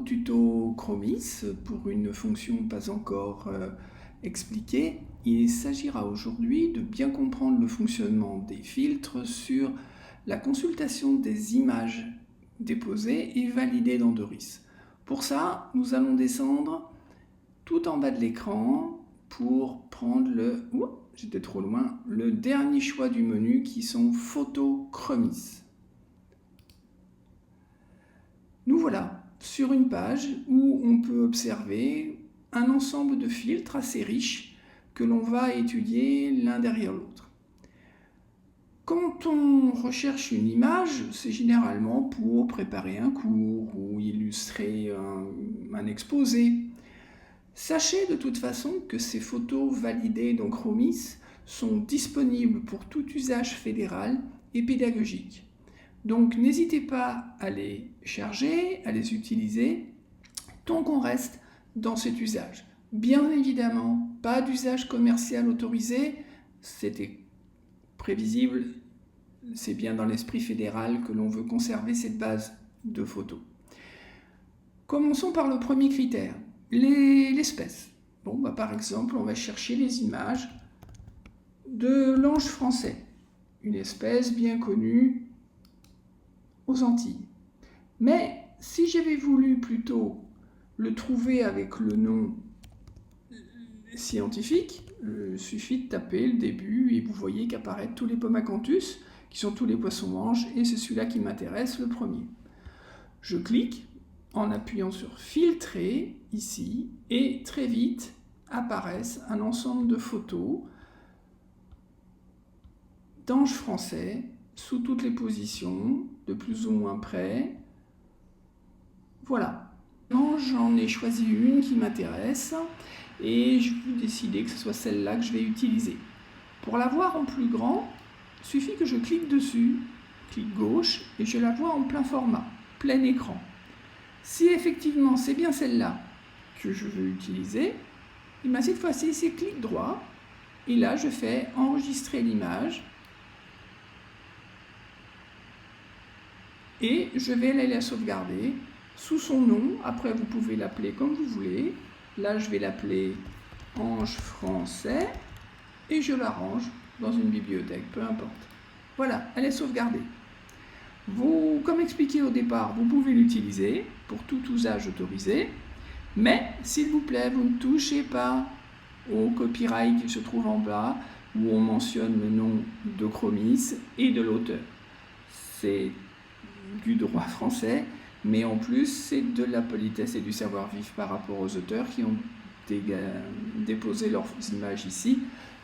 tuto Chromis pour une fonction pas encore expliquée. Il s'agira aujourd'hui de bien comprendre le fonctionnement des filtres sur la consultation des images déposées et validées dans Doris. Pour ça, nous allons descendre tout en bas de l'écran pour prendre j'étais trop loin, le dernier choix du menu qui sont Photo Chromis. Nous voilà sur une page où on peut observer un ensemble de filtres assez riches que l'on va étudier l'un derrière l'autre. Quand on recherche une image, c'est généralement pour préparer un cours ou illustrer un exposé. Sachez de toute façon que ces photos validées dans Chromis sont disponibles pour tout usage fédéral et pédagogique. Donc n'hésitez pas à les charger, à les utiliser, tant qu'on reste dans cet usage. Bien évidemment, pas d'usage commercial autorisé, c'était prévisible, c'est bien dans l'esprit fédéral que l'on veut conserver cette base de photos. Commençons par le premier critère, l'espèce. Par exemple, on va chercher les images de l'ange français, une espèce bien connue aux Antilles. Mais si j'avais voulu plutôt le trouver avec le nom scientifique, il suffit de taper le début et vous voyez qu'apparaissent tous les Pomacanthus, qui sont tous les poissons-manges, et c'est celui-là qui m'intéresse, le premier. Je clique en appuyant sur Filtrer, ici, et très vite apparaissent un ensemble de photos d'anges français, sous toutes les positions, de plus ou moins près. Voilà. J'en ai choisi une qui m'intéresse et je vais décider que ce soit celle-là que je vais utiliser. Pour la voir en plus grand, il suffit que je clique dessus, clic gauche, et je la vois en plein format, plein écran. Si effectivement c'est bien celle-là que je veux utiliser, cette fois-ci c'est clic droit, et là je fais enregistrer l'image. Et je vais aller la sauvegarder sous son nom. Après, vous pouvez l'appeler comme vous voulez. Là, je vais l'appeler Ange français et je la range dans une bibliothèque, peu importe. Voilà, elle est sauvegardée. Comme expliqué au départ, vous pouvez l'utiliser pour tout usage autorisé. Mais, s'il vous plaît, vous ne touchez pas au copyright qui se trouve en bas où on mentionne le nom de Chromis et de l'auteur. C'est du droit français, mais en plus c'est de la politesse et du savoir-vivre par rapport aux auteurs qui ont déposé leurs images ici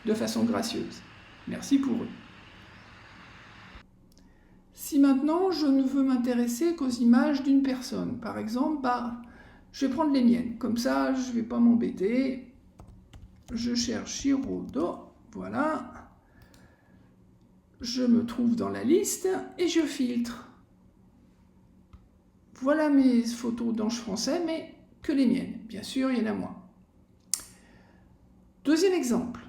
de façon gracieuse. Merci pour eux. Si maintenant je ne veux m'intéresser qu'aux images d'une personne, par exemple, je vais prendre les miennes, comme ça je ne vais pas m'embêter. Je cherche Hirodo, voilà. Je me trouve dans la liste et je filtre. Voilà mes photos d'anges français, mais que les miennes. Bien sûr, il y en a moins. Deuxième exemple.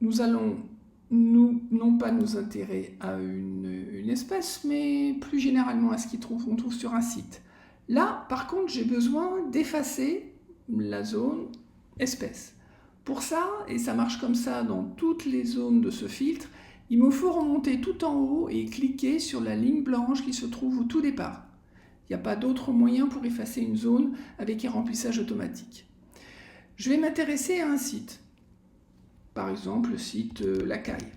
Nous allons non pas nous intéresser à une espèce, mais plus généralement à ce qu'on trouve sur un site. Là, par contre, j'ai besoin d'effacer la zone espèce. Pour ça, et ça marche comme ça dans toutes les zones de ce filtre, il me faut remonter tout en haut et cliquer sur la ligne blanche qui se trouve au tout départ. Il n'y a pas d'autre moyen pour effacer une zone avec un remplissage automatique. Je vais m'intéresser à un site. Par exemple, le site La Caille,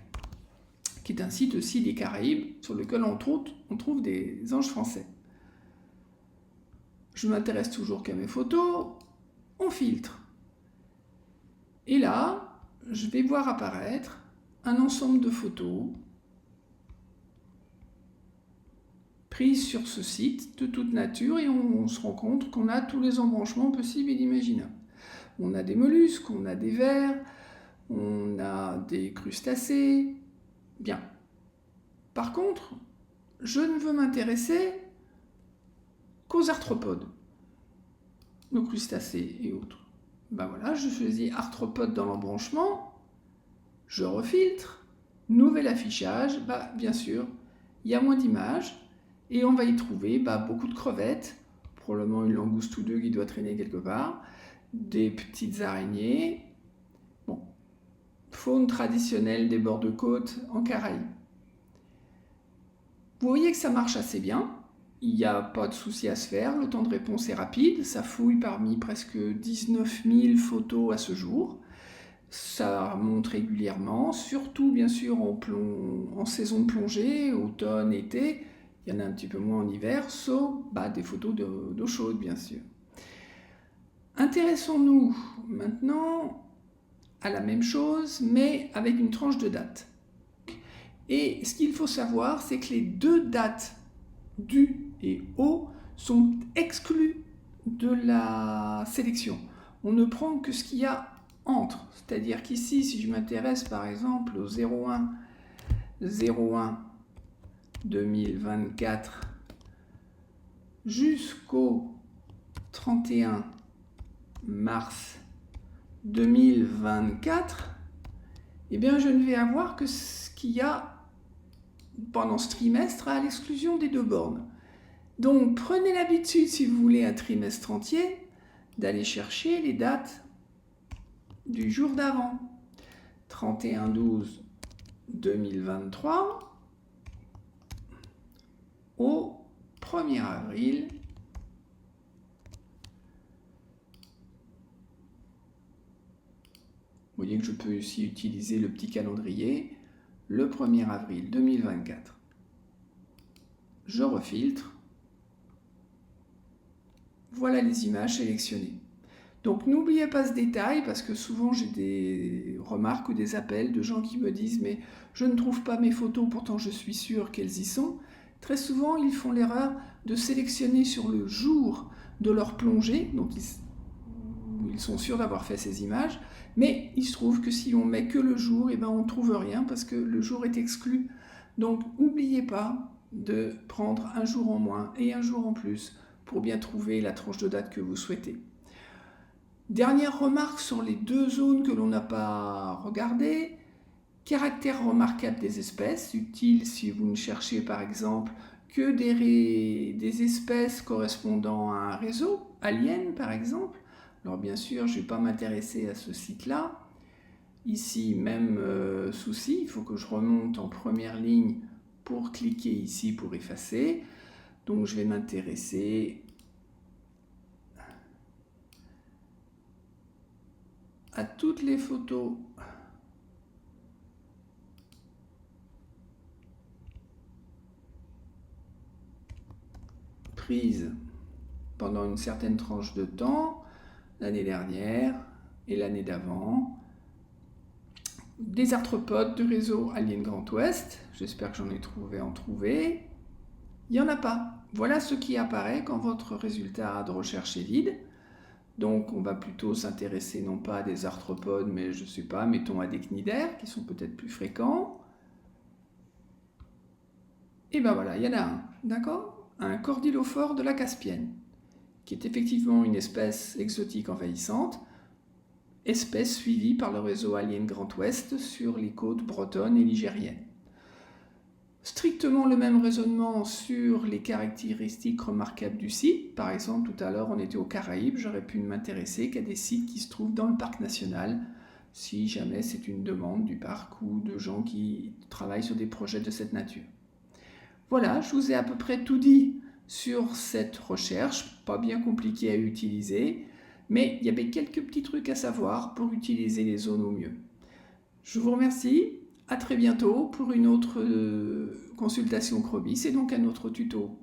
qui est un site aussi des Caraïbes sur lequel on trouve des anges français. Je m'intéresse toujours qu'à mes photos. On filtre. Et là, je vais voir apparaître un ensemble de photos prises sur ce site de toute nature et on se rend compte qu'on a tous les embranchements possibles et imaginables. On a des mollusques, on a des vers, on a des crustacés. Bien. Par contre, je ne veux m'intéresser qu'aux arthropodes, nos crustacés et autres. Voilà, je choisis arthropodes dans l'embranchement, je refiltre, nouvel affichage, bien sûr, il y a moins d'images, et on va y trouver beaucoup de crevettes, probablement une langouste ou deux qui doit traîner quelque part, des petites araignées. Bon, faune traditionnelle des bords de côte en Caraïbes. Vous voyez que ça marche assez bien. Il n'y a pas de souci à se faire, le temps de réponse est rapide, ça fouille parmi presque 19 000 photos à ce jour. Ça monte régulièrement, surtout bien sûr en saison de plongée, automne, été. Il y en a un petit peu moins en hiver, sauf des photos d'eau chaude bien sûr. Intéressons-nous maintenant à la même chose, mais avec une tranche de date. Et ce qu'il faut savoir, c'est que les deux dates du et au sont exclus de la sélection. On ne prend que ce qu'il y a entre. C'est-à-dire qu'ici, si je m'intéresse par exemple au 01/01/2024 jusqu'au 31 mars 2024, eh bien je ne vais avoir que ce qu'il y a pendant ce trimestre à l'exclusion des deux bornes. Donc prenez l'habitude, si vous voulez un trimestre entier, d'aller chercher les dates du jour d'avant. 31/12/2023 au 1er avril 2024. Vous voyez que je peux aussi utiliser le petit calendrier, le 1er avril 2024. Je refiltre. Voilà les images sélectionnées. Donc n'oubliez pas ce détail parce que souvent j'ai des remarques ou des appels de gens qui me disent « mais je ne trouve pas mes photos, pourtant je suis sûr qu'elles y sont ». Très souvent ils font l'erreur de sélectionner sur le jour de leur plongée, donc ils sont sûrs d'avoir fait ces images, mais il se trouve que si on met que le jour, on ne trouve rien parce que le jour est exclu. Donc n'oubliez pas de prendre un jour en moins et un jour en plus pour bien trouver la tranche de date que vous souhaitez. Dernière remarque sur les deux zones que l'on n'a pas regardées. Caractère remarquable des espèces, utile si vous ne cherchez par exemple que des espèces correspondant à un réseau, alien par exemple. Alors bien sûr, je ne vais pas m'intéresser à ce site-là. Ici, même souci, il faut que je remonte en première ligne pour cliquer ici pour effacer. Donc je vais m'intéresser à toutes les photos prises pendant une certaine tranche de temps, l'année dernière et l'année d'avant, des arthropodes de réseau Alien Grand Ouest. J'espère que j'en ai trouvé. Il n'y en a pas. Voilà ce qui apparaît quand votre résultat de recherche est vide. Donc on va plutôt s'intéresser non pas à des arthropodes, mais je ne sais pas, mettons à des cnidaires qui sont peut-être plus fréquents. Et ben voilà, il y en a un, d'accord ? Un cordylophore de la Caspienne, qui est effectivement une espèce exotique envahissante, espèce suivie par le réseau Alien Grand Ouest sur les côtes bretonnes et ligériennes. Strictement le même raisonnement sur les caractéristiques remarquables du site. Par exemple, tout à l'heure, on était aux Caraïbes, j'aurais pu ne m'intéresser qu'à des sites qui se trouvent dans le parc national, si jamais c'est une demande du parc ou de gens qui travaillent sur des projets de cette nature. Voilà, je vous ai à peu près tout dit sur cette recherche, pas bien compliquée à utiliser, mais il y avait quelques petits trucs à savoir pour utiliser les zones au mieux. Je vous remercie. À très bientôt pour une autre consultation Chrobis et donc un autre tuto.